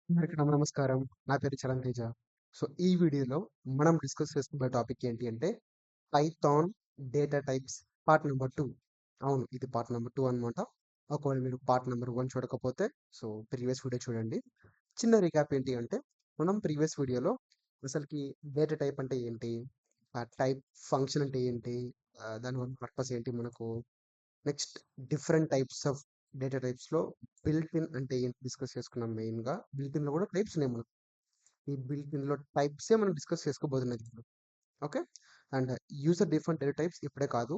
అందరికీ నమస్కారం. నా పేరు చరణ్ తేజ. సో, ఈ వీడియోలో మనం డిస్కస్ చేసుకునే టాపిక్ ఏంటి అంటే, Python data types part number 2. అవును. ఇది పార్ట్ నంబర్ 2 అనమాట. ఒకవేళ మీరు పార్ట్ నంబర్ 1 చూడకపోతే, సో, ప్రీవియస్ వీడియో చూడండి. చిన్న రీక్యాప్ ఏంటి అంటే, మనం ప్రీవియస్ వీడియోలో అసలకి డేటా టైప్ అంటే ఏంటి? ఆ టైప్ ఫంక్షన్ అంటే ఏంటి? దానివల్ల పర్పస్ ఏంటి మనకు? Next different types of data టైప్స్‌లో బిల్ట్ ఇన్ అంటే ఏంటి డిస్కస్ చేసుకున్నాం మెయిన్‌గా. బిల్ట్ ఇన్‌లో కూడా టైప్స్ ఉన్నాయి మనకు. ఈ బిల్ట్ ఇన్‌లో టైప్సే మనం డిస్కస్ చేసుకోబోతున్నది ఇప్పుడు. Okay. And user different data types ఇప్పుడే కాదు.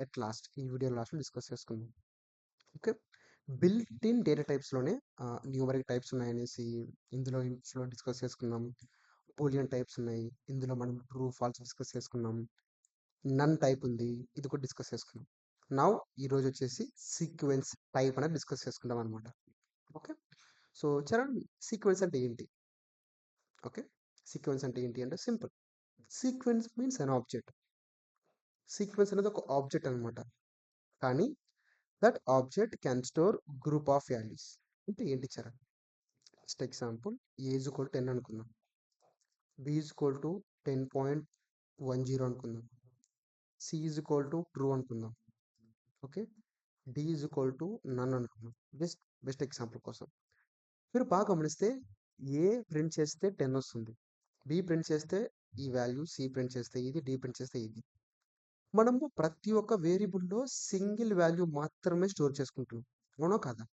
ఎట్ లాస్ట్ ఈ వీడియో లాస్ట్‌లో డిస్కస్ చేసుకుందాం. ఓకే. బిల్ట్ ఇన్ డేటా టైప్స్‌లోనే న్యూమరిక్ టైప్స్ ఉన్నాయనేసి ఇందులో డిస్కస్ చేసుకున్నాం. బూలియన్ టైప్స్ ఉన్నాయి. ఇందులో మనం ట్రూ, ఫాల్స్ డిస్కస్ చేసుకున్నాం. నన్ టైప్ ఉంది. ఇది కూడా డిస్కస్ చేసుకున్నాం. నౌ ఈరోజు వచ్చేసి సీక్వెన్స్ టైప్ అనేది డిస్కస్ చేసుకుందాం అనమాట. ఓకే. సో చరణ్, సీక్వెన్స్ అంటే ఏంటి? ఓకే. సీక్వెన్స్ అంటే ఏంటి అంటే simple. Sequence means an object. Sequence అనేది ఒక ఆబ్జెక్ట్ అనమాట. కానీ that object can store group of values. అంటే ఏంటి Charan? First example, a is equal 10 అనుకుందాం. బి ఈజ్ ఈక్వల్ టు 10.10 అనుకుందాం. C is equal to true అనుకుందాం. Okay. D is equal to none అనుకుందాం. బెస్ట్ ఎగ్జాంపుల్ కోసం మీరు బాగా గమనిస్తే, ఏ ప్రింట్ చేస్తే 10 వస్తుంది, బి ప్రింట్ చేస్తే ఈ వాల్యూ, సి ప్రింట్ చేస్తే ఇది, డి ప్రింట్ చేస్తే ఇది. మనము ప్రతి ఒక్క వేరియబుల్లో సింగిల్ వాల్యూ మాత్రమే స్టోర్ చేసుకుంటున్నాం. అవునా కాదా?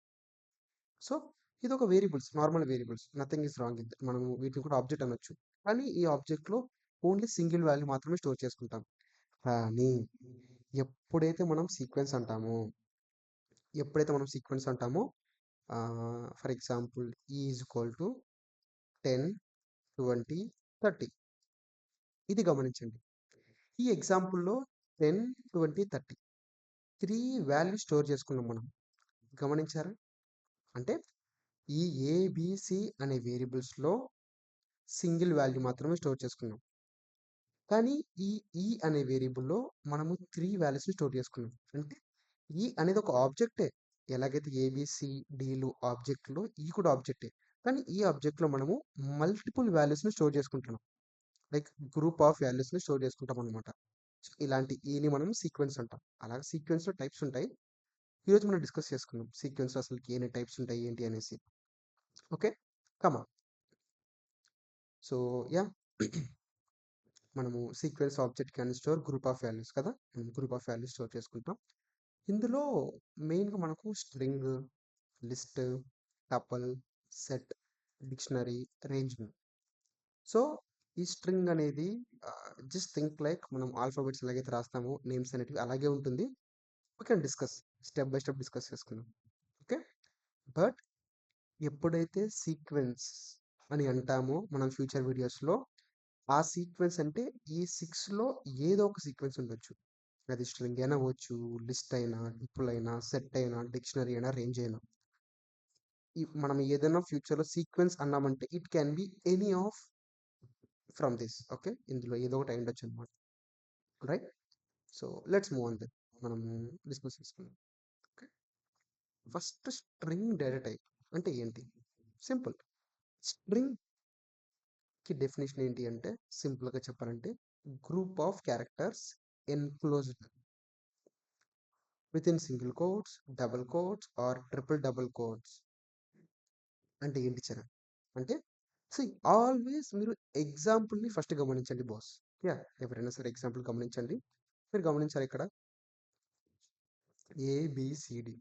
సో ఇది ఒక variables, normal variables, nothing is wrong in. మనము వీటిని కూడా ఆబ్జెక్ట్ అనొచ్చు. కానీ ఈ ఆబ్జెక్ట్లో ఓన్లీ సింగిల్ వాల్యూ మాత్రమే స్టోర్ చేసుకుంటాం. కానీ ఎప్పుడైతే మనం సీక్వెన్స్ అంటామో ఎప్పుడైతే మనం సీక్వెన్స్ అంటామో ఫర్ ఎగ్జాంపుల్, ఈ ఈజ్ ఈక్వల్ టు 10, 20, 30. ఇది గమనించండి. ఈ ఎగ్జాంపుల్‌లో 10, 20, 30 3 వాల్యూ స్టోర్ చేసుకున్నాం మనం. గమనించారా? అంటే ఈ ఏ, బి, సి అనే వేరియబుల్స్‌లో సింగిల్ వాల్యూ మాత్రమే స్టోర్ చేసుకున్నాం. కానీ ఈ అనే వేరియబుల్‌లో మనము 3 వాల్యూస్‌ని స్టోర్ చేసుకున్నాం. అంటే అనేది ఒక ఆబ్జెక్టే. ఎలాగైతే ఏ, బి, సి, డీలు ఆబ్జెక్ట్‌లో కూడా ఆబ్జెక్టే. కానీ ఈ ఆబ్జెక్ట్‌లో మనము మల్టిపుల్ వాల్యూస్‌ని స్టోర్ చేసుకుంటున్నాం. లైక్ గ్రూప్ ఆఫ్ వాల్యూస్‌ని స్టోర్ చేసుకుంటాం అనమాట. సో, ఇలాంటి ఈని మనం సీక్వెన్స్ అంటాం. అలాగే సీక్వెన్స్‌లో టైప్స్ ఉంటాయి. ఈరోజు మనం డిస్కస్ చేసుకుందాం. సీక్వెన్స్‌లో అసలుకి ఎన్ని టైప్స్ ఉంటాయి ఏంటి అనేసి. Okay. Come on. So, yeah! మనము sequence object can store group of values కదా! గ్రూప్ ఆఫ్ వాల్యూస్ స్టోర్ చేసుకుంటాం. ఇందులో మెయిన్‌గా మనకు string, list, tuple, set, dictionary, range. So, ఈ స్ట్రింగ్ అనేది జస్ట్ థింక్ లైక్ మనం ఆల్ఫాబెట్స్ ఎలాగైతే రాస్తామో నేమ్స్ అనేటివి అలాగే ఉంటుంది. We can discuss. Step by step discuss చేసుకుందాం. ఓకే. బట్ ఎప్పుడైతే సీక్వెన్స్ అని అంటామో మనం ఫ్యూచర్ వీడియోస్‌లో, ఆ సీక్వెన్స్ అంటే ఈ 6లో ఏదో ఒక సీక్వెన్స్ ఉండొచ్చు. అది స్ట్రింగ్ అయినా అవ్వచ్చు, లిస్ట్ అయినా, ట్రిపుల్ అయినా, సెట్ అయినా, డిక్షనరీ అయినా, రేంజ్ అయినా. మనం ఏదైనా ఫ్యూచర్‌లో సీక్వెన్స్ అన్నామంటే it can be any of from this. Okay. ఇందులో ఏదో ఒకటి అయ్యుండొచ్చు అనమాట. Right? So, let's move on then. మనము డిస్కస్ చేసుకుందాం. Okay. First, string data type అంటే ఏంటి? సింపుల్. స్ట్రింగ్‌కి డెఫినిషన్ ఏంటి అంటే, సింపుల్‌గా చెప్పాలంటే, group of characters enclosed within single quotes, double quotes or triple double quotes. అంటే ఏంటి చరణ్? అంటే సీ, ఆల్వేస్ మీరు ఎగ్జాంపుల్‌ని ఫస్ట్ గమనించండి బాస్. యాహ్! ఎవరైనా సరే ఎగ్జాంపుల్ గమనించండి. మీరు గమనించాలి ఇక్కడ ఏబిసిడి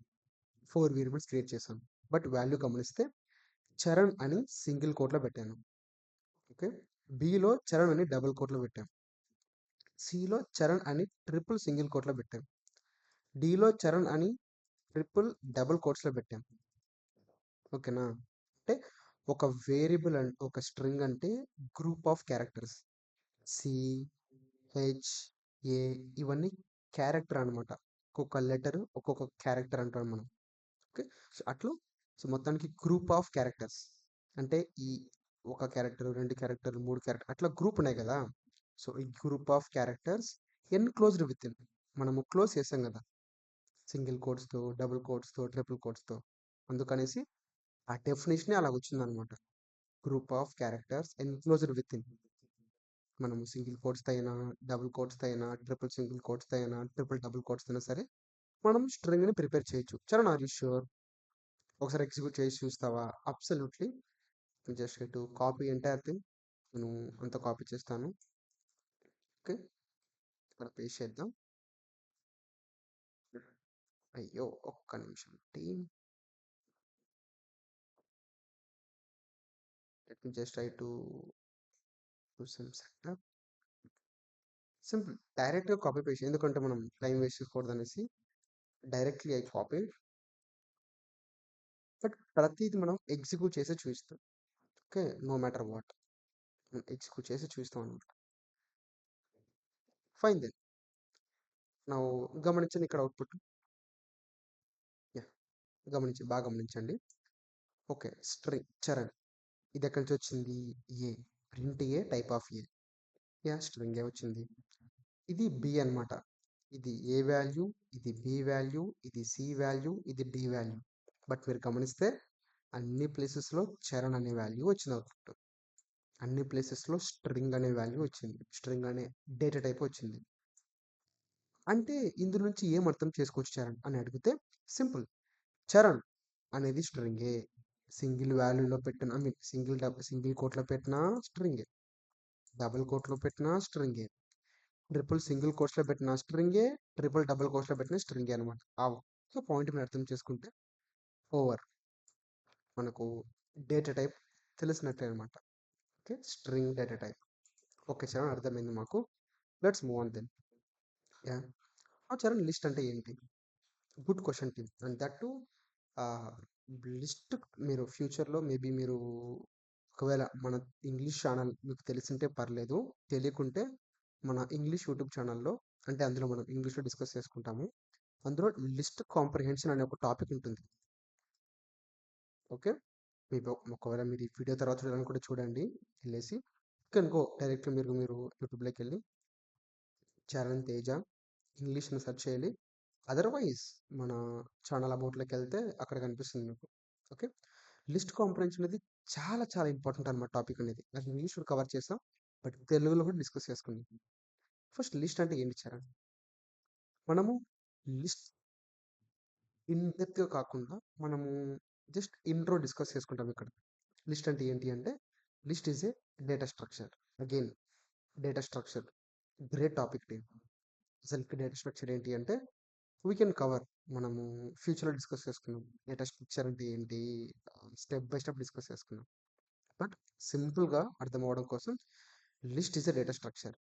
4 వేరియబుల్స్ క్రియేట్ చేశాను. బట్ వాల్యూ గమనిస్తే చరణ్ అని సింగిల్ కోట్‌లో పెట్టాను. ఓకే. బిలో చరణ్ అని డబుల్ కోట్‌లో పెట్టాం. సిలో చరణ్ అని ట్రిపుల్ సింగిల్ కోట్‌లో పెట్టాం. డిలో చరణ్ అని ట్రిపుల్ డబుల్ కోట్స్‌లో పెట్టాం. ఓకేనా? అంటే ఒక వేరియబుల్ ఒక స్ట్రింగ్ అంటే group of characters. C, H, A ఇవన్నీ క్యారెక్టర్ అనమాట. ఒక్కొక్క లెటర్ ఒక్కొక్క క్యారెక్టర్ అంటాం మనం. ఓకే. సో, అట్లా సో, మొత్తానికి గ్రూప్ ఆఫ్ క్యారెక్టర్స్. అంటే ఈ ఒక క్యారెక్టర్, 2 క్యారెక్టర్లు, 3 క్యారెక్టర్ అట్లా గ్రూప్ ఉన్నాయి కదా! సో, ఈ group of characters enclosed within. మనము క్లోజ్ చేసాం కదా! సింగిల్ కోట్స్‌తో, డబుల్ కోట్స్‌తో, ట్రిపుల్ కోట్స్‌తో. అందుకనేసి ఆ డెఫినిషనే అలాగొచ్చిందనమాట. Group of characters enclosed within. మనము సింగిల్ కోట్స్తో అయినా, డబుల్ కోట్స్తో అయినా, ట్రిపుల్ సింగిల్ కోట్స్తో అయినా, ట్రిపుల్ డబుల్ కోట్స్తో అయినా సరే మనం స్ట్రింగ్ని ప్రిపేర్ చేయొచ్చు. Charan, are you sure? ఒకసారి ఎగ్జిక్యూట్ చేసి చూస్తావా? Absolutely. Just to copy entire thing. నేను అంతా కాపీ చేస్తాను. ఓకే, ఇక్కడ పేస్ట్ చేద్దాం. అయ్యో, ఒక్క నిమిషం team. Let me just try to do some setup. Simple, డైరెక్ట్గా కాపీ పేస్ట్, ఎందుకంటే మనం టైం వేస్ట్ చేసుకోకూడదు అనేసి డైరెక్ట్లీ ఐ కాపీ. బట్ ప్రతిది మనం ఎగ్జిక్యూట్ చేసి చూస్తాం. ఓకే, నో మ్యాటర్ వాట్, మనం ఎగ్జిక్యూట్ చేసి చూస్తాం అనమాట. ఫైన్ దెన్, నా గమనించండి ఇక్కడ అవుట్పుట్. యా, బాగా గమనించండి. ఓకే, స్ట్రింగ్ చరణ్, ఇది ఎక్కడి నుంచి వచ్చింది? A, print A, type of A. Yeah, string A వచ్చింది. ఇది బి అన్నమాట. ఇది ఏ వాల్యూ, ఇది బి వాల్యూ, ఇది సి వాల్యూ, ఇది డి వాల్యూ. బట్ మీరు గమనిస్తే అన్ని ప్లేసెస్లో చరణ్ అనే వాల్యూ వచ్చింది అవుట్పుట్. అన్ని ప్లేసెస్లో స్ట్రింగ్ అనే వాల్యూ వచ్చింది, స్ట్రింగ్ అనే డేటా టైప్ వచ్చింది. అంటే ఇందు నుంచి ఏం అర్థం చేసుకోవచ్చు చరణ్ అని అడిగితే సింపుల్, చరణ్ అనేది స్ట్రింగే. సింగిల్ వాల్యూలో పెట్టిన, ఐ మీన్ సింగిల్ కోట్లో పెట్టినా స్ట్రింగే, డబుల్ కోట్లో పెట్టినా స్ట్రింగే, ట్రిపుల్ సింగిల్ కోట్స్లో పెట్టిన స్ట్రింగే, ట్రిపుల్ డబుల్ కోట్స్లో పెట్టిన స్ట్రింగే అనమాట. ఆ ఒక్క పాయింట్ మీరు అర్థం చేసుకుంటే ఓవర్, మనకు డేటా టైప్ తెలిసినట్టే అనమాట. Okay, string data type. Okay Charan, అర్థమైంది మాకు. Let's move on then. Yeah, Charan, list అంటే ఏంటి? Good question team. And that to list, మీరు ఫ్యూచర్లో మేబీ మీరు ఒకవేళ మన ఇంగ్లీష్ ఛానల్ మీకు తెలిసింటే పర్లేదు, తెలియకుంటే మన ఇంగ్లీష్ యూట్యూబ్ ఛానల్లో, అంటే అందులో మనం ఇంగ్లీష్లో డిస్కస్ చేసుకుంటాము. అందులో లిస్ట్ కాంప్రిహెన్షన్ అనే ఒక టాపిక్ ఉంటుంది. ఓకే, మీకు ఒకవేళ మీరు ఈ వీడియో తర్వాత చూడాలని కూడా చూడండి, వెళ్ళేసి కనుకో డైరెక్ట్గా మీరు యూట్యూబ్లోకి వెళ్ళి చరణ్ తేజ ఇంగ్లీష్ని సెర్చ్ చేయాలి. అదర్వైజ్ మన ఛానల్ అబౌట్లోకి వెళ్తే అక్కడ కనిపిస్తుంది మీకు. ఓకే, లిస్ట్ కాంప్రిహెన్షన్ అనేది చాలా చాలా ఇంపార్టెంట్ అనమాట టాపిక్ అనేది. అది ఇంగ్లీష్లో కవర్ చేస్తాం, బట్ తెలుగులో కూడా డిస్కస్ చేసుకుందాం. ఫస్ట్ లిస్ట్ అంటే ఏంటి చరణ్? మనము లిస్ట్ ఇన్ డెప్త్గా కాకుండా మనము జస్ట్ ఇంట్రో డిస్కస్ చేసుకుంటాం ఇక్కడ. లిస్ట్ అంటే ఏంటి అంటే, list is a data structure. Again, data structure great topic team. అసలు డేటా స్ట్రక్చర్ ఏంటి అంటే వీ కెన్ కవర్, మనము ఫ్యూచర్లో డిస్కస్ చేసుకున్నాం డేటా స్ట్రక్చర్ అంటే ఏంటి, స్టెప్ బై స్టెప్ డిస్కస్ చేసుకున్నాం. బట్ సింపుల్గా అర్థం అవ్వడం కోసం, list is a data structure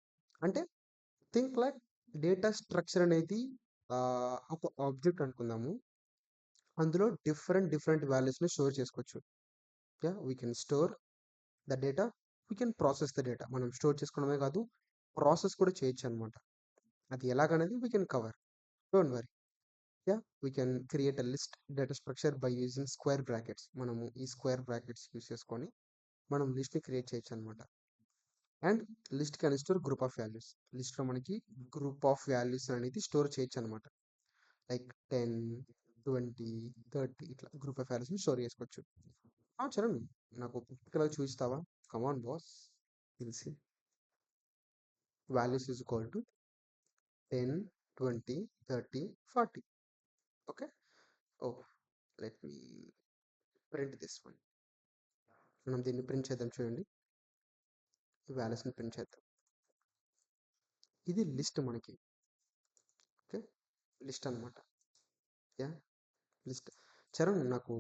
అంటే థింక్ లైక్, డేటా స్ట్రక్చర్ అనేది ఒక ఆబ్జెక్ట్ అనుకుందాము. అందులో డిఫరెంట్ డిఫరెంట్ వాల్యూస్ని స్టోర్ చేసుకోవచ్చు. Yeah, we can store the data, we can process the data. మనం స్టోర్ చేసుకోవడమే కాదు, ప్రాసెస్ కూడా చేయొచ్చు అనమాట. అది ఎలాగనేది we can cover, don't worry. Yeah, we can create a list data structure by using square brackets. మనము ఈ స్క్వేర్ బ్రాకెట్స్ యూజ్ చేసుకొని మనం లిస్ట్ని క్రియేట్ చేయొచ్చు అనమాట. And list can store group of values. లిస్ట్లో మనకి గ్రూప్ ఆఫ్ వాల్యూస్ అనేది store చేయొచ్చు అనమాట. లైక్ 10, 20, 30 ఇట్లా గ్రూప్ ఆఫ్ వాల్యూస్ని స్టోర్ చేసుకోవచ్చు. చరణ్, నాకు ప్రాక్టికల్గా చూపిస్తావా? కమాన్ బాస్, తెలిసి values is equal to 10, 20, 30, 40. Okay, oh, let me print this one. మనం దీన్ని ప్రింట్ చేద్దాం, చూడండి. ఈ వాల్యూస్ని ప్రింట్ చేద్దాం. ఇది లిస్ట్ మనకి. ఓకే, లిస్ట్ అనమాట. Yeah, list. చరణ్, నాకు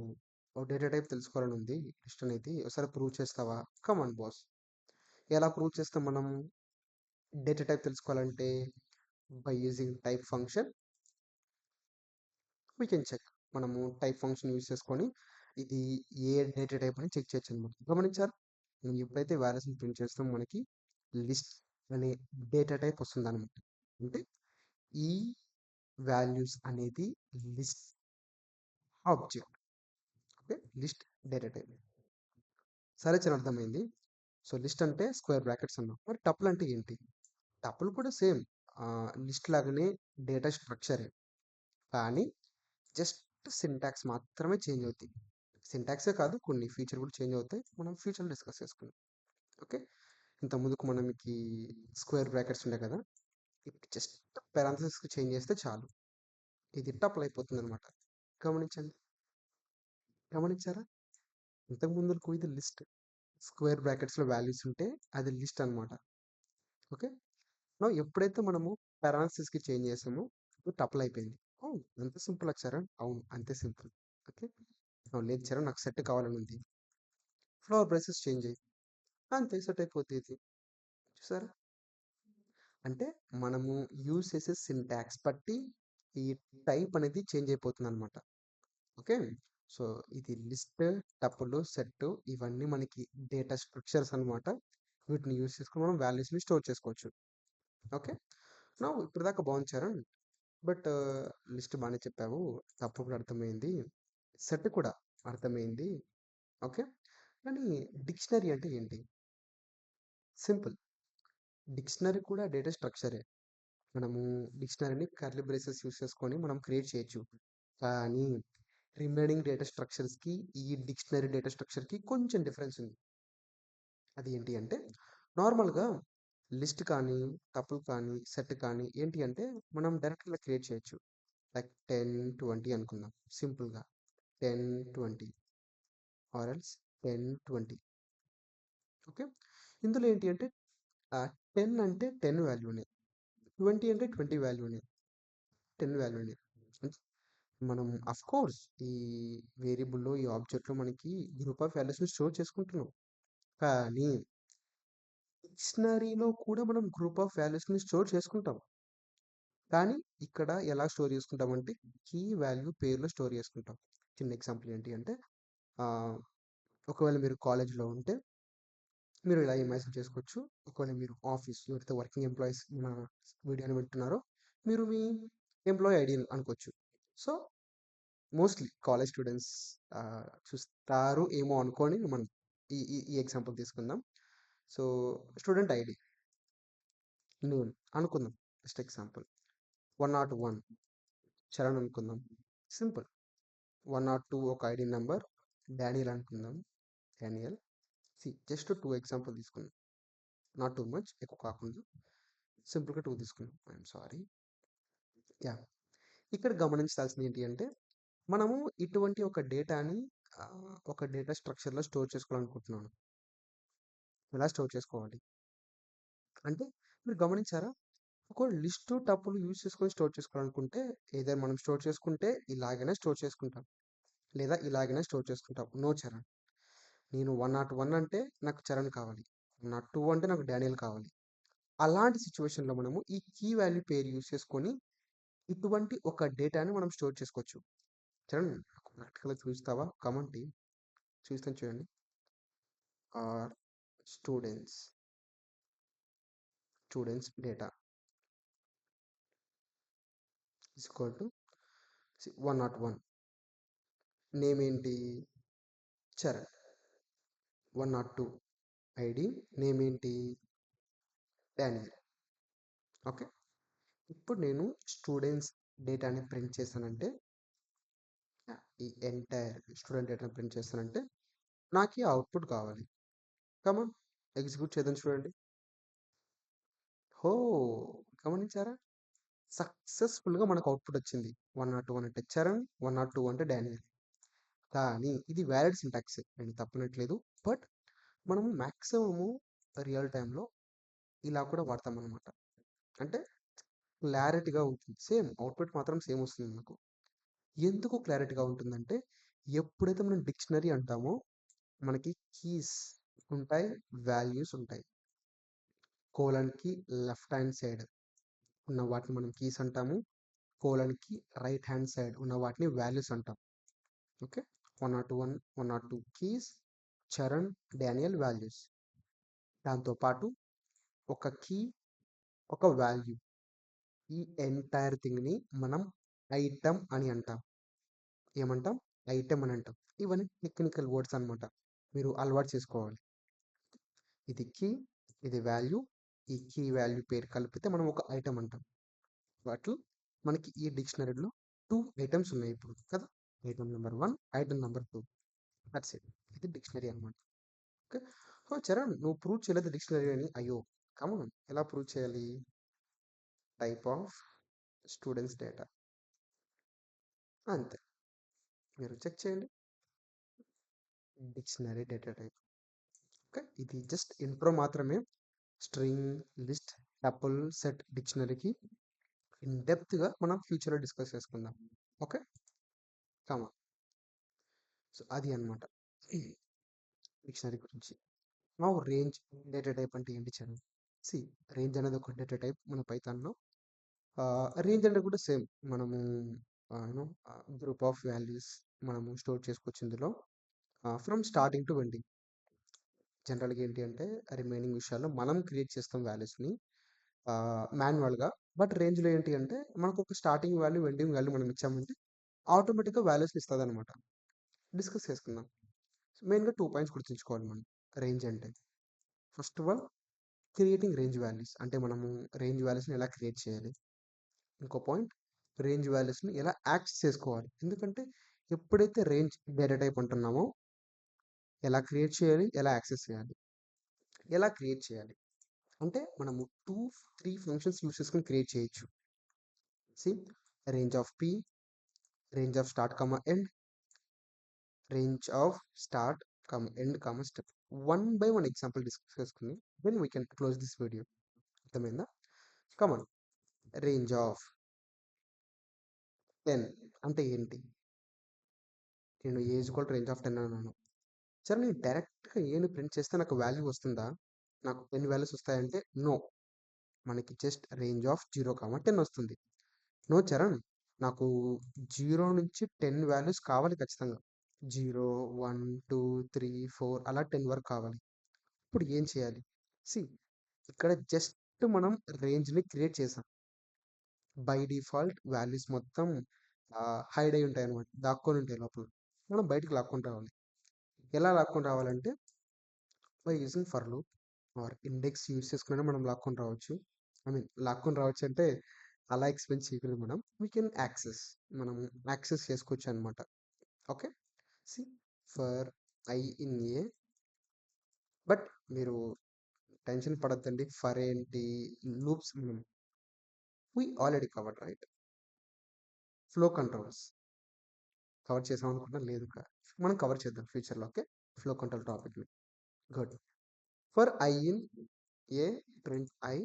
ఓ డేటా టైప్ తెలుసుకోవాలని ఉంది, లిస్ట్ అనేది ఒకసారి ప్రూవ్ చేస్తావా? కమాన్ బాస్. ఎలా ప్రూవ్ చేస్తాం మనం డేటా టైప్ తెలుసుకోవాలంటే? By using type function we can check. మనము టైప్ ఫంక్షన్ యూజ్ చేసుకొని ఇది ఏ డేటా టైప్ అని చెక్ చేయొచ్చు అనమాట. గమనించారు, మనం ఎప్పుడైతే వాల్యూస్ని ప్రింట్ చేస్తాం మనకి లిస్ట్ అనే డేటా టైప్ వస్తుంది అనమాట. అంటే ఈ వాల్యూస్ అనేది list object. Okay, list data type. సరే చాలా అర్థమైంది. సో లిస్ట్ అంటే స్క్వేర్ బ్రాకెట్స్ అన్నాం. మరి టపుల్ అంటే ఏంటి? టపుల్ కూడా సేమ్ లిస్ట్ లాగానే డేటా స్ట్రక్చరే, కానీ జస్ట్ సింటాక్స్ మాత్రమే చేంజ్ అవుతుంది. సింటాక్సే కాదు, కొన్ని ఫీచర్ కూడా చేంజ్ అవుతాయి. మనం ఫ్యూచర్లో డిస్కస్ చేసుకుందాం. ఓకే. ఇంత ముందుకు మనకి స్క్వేర్ బ్రాకెట్స్ ఉండే కదా, ఇప్పుడు జస్ట్ పారాంథసిస్కి చేంజ్ చేస్తే చాలు, ఇది టప్పులు అయిపోతుంది అనమాట. గమనించండి, గమనించారా? ఇంతకు ముందుకు ఇది లిస్ట్, స్క్వేర్ బ్రాకెట్స్లో వాల్యూస్ ఉంటే అది లిస్ట్ అనమాట. ఓకే. ఎప్పుడైతే మనము పారాంథసిస్కి చేంజ్ చేసామో ఇప్పుడు టపుల్ అయిపోయింది. అవును, అంత సింపుల్ వచ్చారా? అవును, అంతే సింపుల్. ఓకే. లేదు చరణ్, నాకు సెట్ కావాలని ఉంది, ఫ్లవర్ బ్రేసెస్ చేంజ్ అయ్యి అంతే సెట్ అయిపోతుంది. చూసారా? అంటే మనము యూజ్ చేసే సింటాక్స్ బట్టి ఈ టైప్ అనేది చేంజ్ అయిపోతుంది అనమాట. ఓకే. సో ఇది లిస్ట్, టపుల్, సెట్ ఇవన్నీ మనకి డేటా స్ట్రక్చర్స్ అనమాట. వీటిని యూజ్ చేసుకుని మనం వాల్యూస్ని స్టోర్ చేసుకోవచ్చు. ఓకే. ఇప్పుడు దాకా బాగుంది చరణ్, బట్ లిస్ట్ బాగానే చెప్పావు, తప్పు కూడా అర్థమైంది, సెట్ కూడా అర్థమైంది. ఓకే. కానీ డిక్షనరీ అంటే ఏంటి? సింపుల్, డిక్షనరీ కూడా డేటా స్ట్రక్చరే. మనము డిక్షనరీని కర్లీ బ్రేసెస్ యూస్ చేసుకొని మనం క్రియేట్ చేయొచ్చు. కానీ రిమైనింగ్ డేటా స్ట్రక్చర్స్కి ఈ డిక్షనరీ డేటా స్ట్రక్చర్కి కొంచెం డిఫరెన్స్ ఉంది. అది ఏంటి అంటే, నార్మల్గా లిస్ట్ కానీ, టపుల్ కానీ, సెట్ కానీ ఏంటి అంటే మనం డైరెక్ట్గా క్రియేట్ చేయొచ్చు. లైక్ 10 20 అనుకుందాం సింపుల్గా, 10 20 ఆర్ ఎల్స్ 10 20. ఓకే. ఇందులో ఏంటి అంటే 10 అంటే 10 వాల్యూనే, 20 అంటే 20 వాల్యూనే, 10 వాల్యూనే. మనం అఫ్ కోర్స్ ఈ వేరియబుల్లో, ఈ ఆబ్జెక్ట్లో మనకి గ్రూప్ ఆఫ్ వాల్యూస్ని స్టోర్ చేసుకుంటున్నాం. కానీ డిక్షనరీలో కూడా మనం గ్రూప్ ఆఫ్ వాల్యూస్ని స్టోర్ చేసుకుంటాం. కానీ ఇక్కడ ఎలా స్టోర్ చేసుకుంటామంటే కీ వాల్యూ పేరులో స్టోర్ చేసుకుంటాం. చిన్న ఎగ్జాంపుల్ ఏంటి అంటే, ఒకవేళ మీరు కాలేజ్లో ఉంటే మీరు ఇలా ఇమాజిన్ చేసుకోవచ్చు. ఒకవేళ మీరు ఆఫీస్, ఎవరైతే వర్కింగ్ ఎంప్లాయీస్ మన వీడియోని వింటున్నారో, మీరు మీ ఎంప్లాయీ ఐడి అనుకోవచ్చు. సో మోస్ట్లీ కాలేజ్ స్టూడెంట్స్ చూస్తారు ఏమో అనుకొని మనం ఈ ఈ ఈ ఎగ్జాంపుల్ తీసుకుందాం. సో స్టూడెంట్ ఐడి నేమ్ అనుకుందాం, జస్ట్ ఎగ్జాంపుల్. 101 చరణ్ అనుకుందాం, సింపుల్. 102 ఒక ఐడి నెంబర్ డానియల్ అనుకుందాం, డానియల్. జస్ట్ 2 ఎగ్జాంపుల్ తీసుకుందాం, నాట్ టూ మచ్, ఎక్కువ కాకుండా సింపుల్గా 2 తీసుకుందాం. I'm sorry. యా, ఇక్కడ గమనించాల్సింది ఏంటి అంటే, మనము ఇటువంటి ఒక డేటాని ఒక డేటా స్ట్రక్చర్లో స్టోర్ చేసుకోవాలనుకుంటున్నాను. ఎలా స్టోర్ చేసుకోవాలి అంటే, మీరు గమనించారా? ఒక లిస్టు టపుల్ యూజ్ చేసుకొని స్టోర్ చేసుకోవాలనుకుంటే ఏదైనా మనం స్టోర్ చేసుకుంటే ఇలాగైనా స్టోర్ చేసుకుంటాం, లేదా ఇలాగైనా స్టోర్ చేసుకుంటాం. నో చరణ్, నేను 101 అంటే నాకు చరణ్ కావాలి, 102 అంటే నాకు డానియల్ కావాలి. అలాంటి సిచ్యువేషన్లో మనము ఈ కీ వాల్యూ పేరు యూజ్ చేసుకొని ఇటువంటి ఒక డేటాని మనం స్టోర్ చేసుకోవచ్చు. చరణ్, ప్రాక్టికల్గా చూస్తావా? కమెంట్ చూస్తాను, చూడండి. Our students data is equal to 101, name ఏంటి? చరణ్. 102 ఐడి, నేమ్ ఏంటి? డానియల్. ఓకే. ఇప్పుడు నేను స్టూడెంట్స్ డేటాని ప్రింట్ చేశానంటే, ఈ ఎంటైర్ స్టూడెంట్ డేటాని ప్రింట్ చేస్తానంటే నాకు ఈ అవుట్పుట్ కావాలి. కమాన్, ఎగ్జిక్యూట్ చేద్దాం, చూడండి. హో, గమనించారా? సక్సెస్ఫుల్గా మనకు అవుట్పుట్ వచ్చింది. 101 అంటే చరణ్, 102 అంటే డానియల్. కానీ ఇది వ్యాలిడ్ సింటాక్స్, నేను తప్పనట్లేదు. బట్ మనము మ్యాక్సిమము రియల్ టైంలో ఇలా కూడా వాడతాం అనమాట. అంటే క్లారిటీగా ఉంటుంది, సేమ్ అవుట్పుట్ మాత్రం సేమ్ వస్తుంది మనకు. ఎందుకు క్లారిటీగా ఉంటుందంటే, ఎప్పుడైతే మనం డిక్షనరీ అంటామో మనకి కీస్ ఉంటాయి, వాల్యూస్ ఉంటాయి. కోలన్కి లెఫ్ట్ హ్యాండ్ సైడ్ ఉన్న వాటిని మనం కీస్ అంటాము, కోలన్కి రైట్ హ్యాండ్ సైడ్ ఉన్న వాటిని వాల్యూస్ అంటాం. Okay. 101 102 keys, Charan, Daniel values. దాంతోపాటు ఒక కీ, ఒక వాల్యూ, ఈ ఎంటైర్ థింగ్ని మనం ఐటమ్ అని అంటాం. ఏమంటాం? ఐటమ్ అని అంటాం. ఇవన్నీ టెక్నికల్ వర్డ్స్ అనమాట, మీరు అలవాటు చేసుకోవాలి. ఇది కీ, ఇది వాల్యూ, ఈ కీ వాల్యూ పేరు కలిపితే మనం ఒక ఐటమ్ అంటాం. వాటిలో మనకి ఈ డిక్షనరీలో 2 ఐటమ్స్ ఉన్నాయి ఇప్పుడు కదా, item number 1, item number 2. That's it. ఇది డిక్షనరీ అనమాట. ఓకే. సో చరణ్, నువ్వు ప్రూవ్ చేయలేదు డిక్షనరీ అని. అయ్యో, కమన్, ఎలా ప్రూవ్ చేయాలి? టైప్ ఆఫ్ స్టూడెంట్స్ డేటా, అంతే. మీరు చెక్ చేయండి. Dictionary data type. ఓకే, ఇది జస్ట్ ఇంట్రో మాత్రమే. స్ట్రింగ్, లిస్ట్, టపుల్, సెట్, డిక్షనరీకి ఇన్ డెప్త్గా మనం ఫ్యూచర్లో డిస్కస్ చేసుకుందాం. ఓకే, కమా. సో అది అన్నమాట డిక్షనరీ గురించి. నా రేంజ్ డేటా టైప్ అంటే ఏంటి చరణ్? సి, రేంజ్ అనేది ఒక డేటా టైప్ మన పైథాన్లో. రేంజ్ అంటే కూడా సేమ్. మనము యూనో గ్రూప్ ఆఫ్ వాల్యూస్ మనము స్టోర్ చేసుకోవచ్చు ఇందులో, ఫ్రమ్ స్టార్టింగ్ టు ఎండింగ్. జనరల్గా ఏంటి అంటే రిమైనింగ్ విషయాల్లో మనం క్రియేట్ చేస్తాం వాల్యూస్ని మాన్యువల్గా. బట్ రేంజ్లో ఏంటి అంటే మనకు ఒక స్టార్టింగ్ వాల్యూ, ఎండింగ్ వాల్యూ మనం ఇచ్చామంటే ఆటోమేటిక్గా వాల్యూస్ ఇస్తుంది అనమాట. డిస్కస్ చేసుకుందాం. మెయిన్గా 2 పాయింట్స్ గుర్తుంచుకోవాలి మనం రేంజ్ అంటే. First of all, creating range values అంటే మనము రేంజ్ వాల్యూస్ని ఎలా క్రియేట్ చేయాలి. ఇంకో పాయింట్, రేంజ్ వాల్యూస్ని ఎలా యాక్సెస్ చేసుకోవాలి. ఎందుకంటే ఎప్పుడైతే రేంజ్ డేటా టైప్ అంటున్నామో ఎలా క్రియేట్ చేయాలి, ఎలా యాక్సెస్ చేయాలి. ఎలా క్రియేట్ చేయాలి అంటే మనము 2-3 ఫంక్షన్స్ యూస్ చేసుకొని క్రియేట్ చేయొచ్చు. See, range of P, range of start comma end, range of start comma end comma step. One by one example discuss చేసుకుని then we can close this video. అర్థమైందా? Come on. Range of 10 అంటే ఏంటి? నేను age కూడా range of 10 అన్నాను. సరే, నేను డైరెక్ట్గా ఏని ప్రింట్ చేస్తే నాకు వాల్యూ వస్తుందా? నాకు 10 వాల్యూస్ వస్తాయంటే నో. మనకి జస్ట్ రేంజ్ ఆఫ్ 0-10 వస్తుంది. నో చరణ్, నాకు 0 నుంచి 10 వాల్యూస్ కావాలి ఖచ్చితంగా. 0, 1, 2, 3, 4 అలా 10 వరకు కావాలి. ఇప్పుడు ఏం చేయాలి? సి, ఇక్కడ జస్ట్ మనం రేంజ్ని క్రియేట్ చేసాం. బై డిఫాల్ట్ వాల్యూస్ మొత్తం హైడ్ అయి ఉంటాయి అనమాట, దాక్కొని ఉంటాయి లోపల. మనం బయటికి లాక్కొని రావాలి. ఎలా లాక్కొని రావాలంటే by using for loop are index use చేసుకుని మనం లాక్కొని రావచ్చు. ఐ మీన్ లాక్కొని రావచ్చు అంటే అలా ఎక్స్ప్లెయిన్ చేయకూడదు మనం. వీ కెన్ యాక్సెస్, మనం యాక్సెస్ చేసుకోవచ్చు అనమాట. Okay. See, for I in A, but మీరు టెన్షన్ పడద్దండి. ఫర్ ఏంటి, loops we already covered right. Flow controls cover చేసాం అనుకుంటున్నా, లేదు మనం కవర్ చేద్దాం ఫ్యూచర్లో. ఓకే, ఫ్లో కంట్రోల్ టాపిక్ని. Good. For I in A, print I.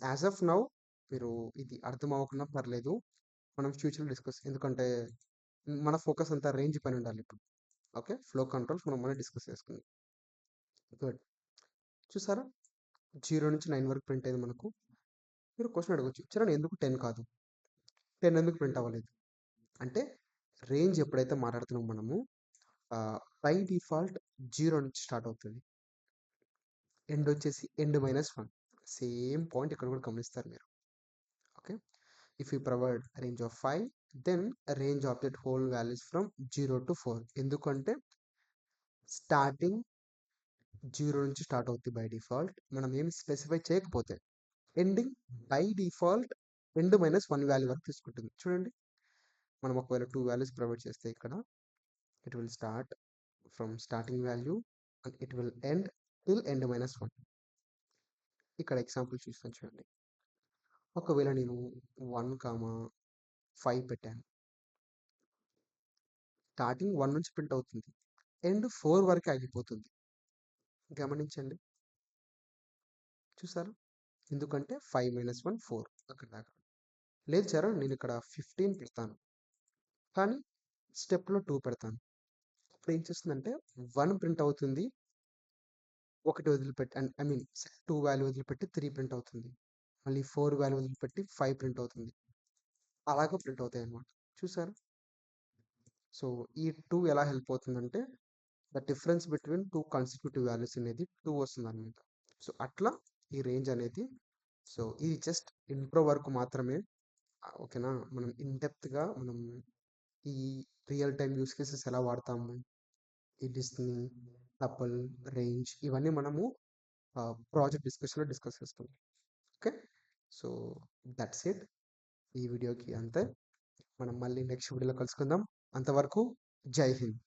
As of now మీరు ఇది అర్థం అవ్వకుండా పర్లేదు, మనం ఫ్యూచర్లో డిస్కస్, ఎందుకంటే మన ఫోకస్ అంతా రేంజ్ పైన ఉండాలి ఇప్పుడు. ఓకే, ఫ్లో కంట్రోల్స్ మనం డిస్కస్ చేసుకుందాం. గుడ్. చూసారా, 0 నుంచి 9 వరకు ప్రింట్ అయింది మనకు. మీరు క్వశ్చన్ అడగచ్చు, చరణ్ ఎందుకు 10 కాదు, 10 ఎందుకు ప్రింట్ అవ్వలేదు అంటే, రేంజ్ ఎప్పుడైతే మాట్లాడుతున్నాం మనము బై డిఫాల్ట్ 0 నుంచి స్టార్ట్ అవుతుంది. ఎండ్ వచ్చేసి ఎండ్ -1. సేమ్ పాయింట్ ఇక్కడ కూడా గమనిస్తారు మీరు. Okay, if you provide range of 5, then range of that whole values from 0 to 4. ఎందుకంటే స్టార్టింగ్ 0 నుంచి స్టార్ట్ అవుతుంది బై డిఫాల్ట్, మనం ఏమి స్పెసిఫై చేయకపోతే. Ending by default end -1 value వరకు తీసుకుంటుంది. చూడండి, మనం ఒకవేళ 2 వాల్యూస్ ప్రొవైడ్ చేస్తే ఇక్కడ it will start from starting value and it will end till end -1. ఇక్కడ ఎగ్జాంపుల్ చూస్తాను చూడండి. ఒకవేళ నేను 1,5 పెట్టాను, స్టార్టింగ్ 1 నుంచి ప్రింట్ అవుతుంది, ఎండ్ 4 వరకు ఆగిపోతుంది. గమనించండి, చూసారా? ఎందుకంటే 5 - 1 4 అక్కడ దాకా. లేదు చరణ్, నేను ఇక్కడ 15 పెడతాను, కానీ స్టెప్లో 2 పెడతాను. అప్పుడు ఏం చేస్తుందంటే 1 ప్రింట్ అవుతుంది, ఒకటి వదిలిపెట్టి, ఐ మీన్ 2 వాల్యూ వదిలిపెట్టి 3 ప్రింట్ అవుతుంది, మళ్ళీ 4 వాల్యూ వదిలిపెట్టి 5 ప్రింట్ అవుతుంది. అలాగే ప్రింట్ అవుతాయి అన్నమాట. చూసారా? సో ఈ 2 ఎలా హెల్ప్ అవుతుందంటే the difference between 2 consecutive values అనేది 2 వస్తుంది అనమాట. సో అట్లా ఈ రేంజ్ అనేది. సో ఇది జస్ట్ ఇంట్రో వరకు మాత్రమే. ఓకేనా, మనం ఇన్డెప్త్గా మనం ఈ రియల్ టైమ్ యూస్ కేసెస్ ఎలా వాడతాము, ఈ లిస్ట్ని, టపుల్, రేంజ్, ఇవన్నీ మనము ప్రాజెక్ట్ డిస్కషన్లో డిస్కస్ చేస్తాం. Okay, so that's it. ఈ వీడియోకి అంతే. మనం మళ్ళీ నెక్స్ట్ వీడియోలో కలుసుకుందాం. అంతవరకు జై హింద్.